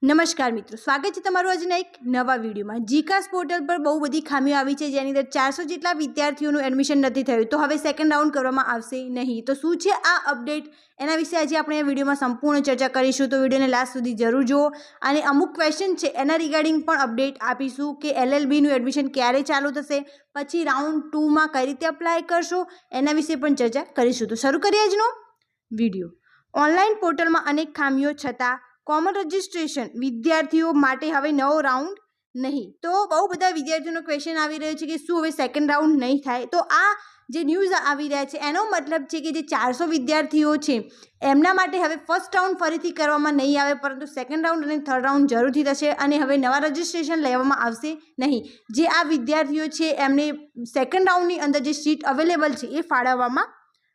નમસ્કાર મિત્રો, સ્વાગત છે તમારું આજના એક નવા વિડીયોમાં। જીકાસ પોર્ટલ પર બહુ બધી ખામીઓ આવી છે, જેની અંદર 400 જેટલા વિદ્યાર્થીઓનું એડમિશન નથી થયું, તો હવે સેકન્ડ રાઉન્ડ કરવામાં આવશે નહીં। તો શું છે આ અપડેટ, એના વિશે આજે આપણે આ વિડીયોમાં સંપૂર્ણ ચર્ચા કરીશું, તો વિડીયોને લાસ્ટ સુધી જરૂર જુઓ। અને અમુક ક્વેશ્ચન છે એના રિગાર્ડિંગ પણ અપડેટ આપીશું કે LLBનું એડમિશન ક્યારે ચાલુ થશે, પછી રાઉન્ડ 2માં કઈ રીતે અપ્લાય કરશો, એના વિશે પણ ચર્ચા કરીશું। તો શરૂ કરીએ આજનો વિડીયો। ઓનલાઈન પોર્ટલમાં અનેક ખામીઓ છતાં કોમન રજિસ્ટ્રેશન વિદ્યાર્થીઓ માટે હવે નવો રાઉન્ડ નહીં। તો બહુ બધા વિદ્યાર્થીઓનો ક્વેશ્ચન આવી રહ્યો છે કે શું હવે સેકન્ડ રાઉન્ડ નહીં થાય। તો આ જે ન્યૂઝ આવી રહ્યા છે એનો મતલબ છે કે જે 400 વિદ્યાર્થીઓ છે એમના માટે હવે ફર્સ્ટ રાઉન્ડ ફરીથી કરવામાં નહીં આવે, પરંતુ સેકન્ડ રાઉન્ડ અને થર્ડ રાઉન્ડ જરૂરથી થશે અને હવે નવા રજિસ્ટ્રેશન લેવામાં આવશે નહીં। જે આ વિદ્યાર્થીઓ છે એમને સેકન્ડ રાઉન્ડની અંદર જે સીટ અવેલેબલ છે એ ફાળવવામાં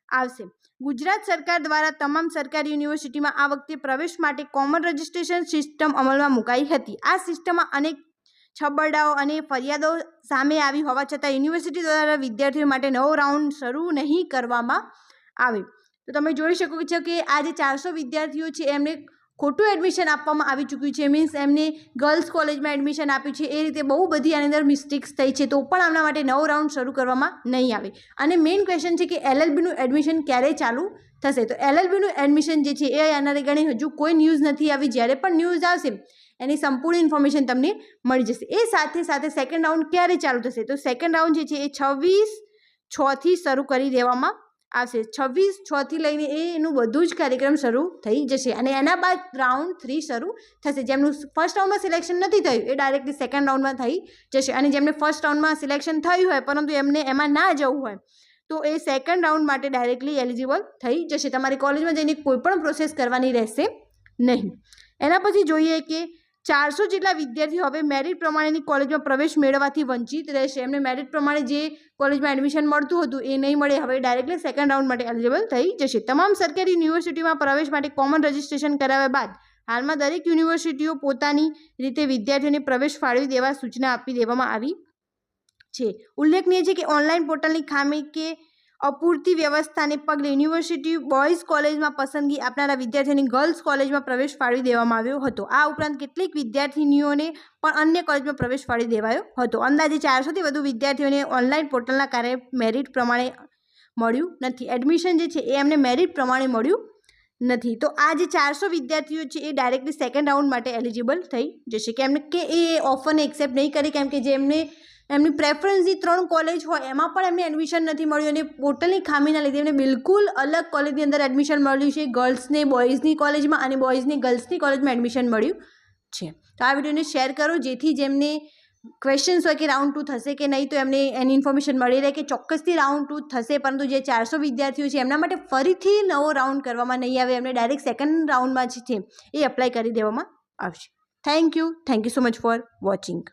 આવશે। ગુજરાત સરકાર દ્વારા તમામ સરકારી યુનિવર્સિટીમાં આ વખતે પ્રવેશ માટે કોમન રજિસ્ટ્રેશન સિસ્ટમ અમલમાં મુકાઈ હતી। આ સિસ્ટમમાં અનેક છબરડાઓ અને ફરિયાદો સામે આવી હોવા છતાં યુનિવર્સિટી દ્વારા વિદ્યાર્થીઓ માટે નવો રાઉન્ડ શરૂ નહીં કરવામાં આવે। તો તમે જોઈ શકો છો કે આ જે 400 વિદ્યાર્થીઓ છે એમને ખોટું એડમિશન આપવામાં આવી ચૂક્યું છે, મીન્સ એમને ગર્લ્સ કોલેજમાં એડમિશન આપ્યું છે, એ રીતે બહુ બધી આની અંદર મિસ્ટેક્સ થઈ છે, તો પણ આમના માટે નવો રાઉન્ડ શરૂ કરવામાં નહીં આવે। અને મેઇન ક્વેશ્ચન છે કે LLBનું એડમિશન ક્યારે ચાલુ થશે। તો LLBનું એડમિશન જે છે એ આના રિગાર્ડિંગ હજુ કોઈ ન્યૂઝ નથી આવી, જ્યારે પણ ન્યૂઝ આવશે એની સંપૂર્ણ ઇન્ફોર્મેશન તમને મળી જશે। એ સાથે સાથે સેકન્ડ રાઉન્ડ ક્યારે ચાલુ થશે, તો સેકન્ડ રાઉન્ડ જે છે એ 26/6થી શરૂ કરી દેવામાં આવશે। 26/6થી લઈને એનું બધું જ કાર્યક્રમ શરૂ થઈ જશે અને એના બાદ રાઉન્ડ 3 શરૂ થશે। જેમનું ફર્સ્ટ રાઉન્ડમાં સિલેક્શન નથી થયું એ ડાયરેક્ટલી સેકન્ડ રાઉન્ડમાં થઈ જશે, અને જેમને ફર્સ્ટ રાઉન્ડમાં સિલેક્શન થયું હોય પરંતુ એમને એમાં ના જવું હોય તો એ સેકન્ડ રાઉન્ડ માટે ડાયરેક્ટલી એલિજિબલ થઈ જશે। તમારી કોલેજમાં જઈને કોઈ પણ પ્રોસેસ કરવાની રહેશે નહીં। એના પછી જોઈએ કે 400 જેટલા વિદ્યાર્થીઓ હવે મેરિટ પ્રમાણેની કોલેજમાં પ્રવેશ મેળવવાથી વંચિત રહેશે। એમને મેરિટ પ્રમાણે જે કોલેજમાં એડમિશન મળતું હતું એ નહીં મળે, હવે ડાયરેક્ટલી સેકન્ડ રાઉન્ડ માટે એલિજિબલ થઈ જશે। તમામ સરકારી યુનિવર્સિટીમાં પ્રવેશ માટે કોમન રજિસ્ટ્રેશન કરાવ્યા બાદ હાલમાં દરેક યુનિવર્સિટીઓ પોતાની રીતે વિદ્યાર્થીઓને પ્રવેશ ફાળવી દેવા સૂચના આપી દેવામાં આવી છે। ઉલ્લેખનીય છે કે ઓનલાઈન પોર્ટલની ખામી કે અપૂરતી વ્યવસ્થાને પગલે યુનિવર્સિટી બોયઝ કોલેજમાં પસંદગી આપનારા વિદ્યાર્થીઓને ગર્લ્સ કોલેજમાં પ્રવેશ ફાળવી દેવામાં આવ્યો હતો। આ ઉપરાંત કેટલીક વિદ્યાર્થીનીઓને પણ અન્ય કોલેજમાં પ્રવેશ ફાળવી દેવાયો હતો। અંદાજે 400થી વધુ વિદ્યાર્થીઓને ઓનલાઈન પોર્ટલના કારણે મેરિટ પ્રમાણે મળ્યું નથી। એડમિશન જે છે એ એમને મેરિટ પ્રમાણે મળ્યું નથી। તો આ જે 400 વિદ્યાર્થીઓ છે એ ડાયરેક્ટલી સેકન્ડ રાઉન્ડ માટે એલિજિબલ થઈ જશે, કેમ કે એ ઓફરને એક્સેપ્ટ નહીં કરી, કેમ કે જે એમની પ્રેફરન્સની 3 કોલેજ હોય એમાં પણ એમને એડમિશન નથી મળ્યું અને પોર્ટલની ખામીના લીધે એમને બિલકુલ અલગ કોલેજની અંદર એડમિશન મળ્યું છે। ગર્લ્સને બોયઝની કોલેજમાં અને બોયઝને ગર્લ્સની કોલેજમાં એડમિશન મળ્યું છે। તો આ વિડીયોને શેર કરો, જેથી જેમને ક્વેશ્ચન્સ હોય કે રાઉન્ડ 2 થશે કે નહીં, તો એમને એની ઇન્ફોર્મેશન મળી રહે કે ચોક્કસથી રાઉન્ડ 2 થશે, પરંતુ જે 400 વિદ્યાર્થીઓ છે એમના માટે ફરીથી નવો રાઉન્ડ કરવામાં નહીં આવે, એમને ડાયરેક્ટ સેકન્ડ રાઉન્ડમાં જે છે એ અપ્લાય કરી દેવામાં આવશે। Thank you so much for watching.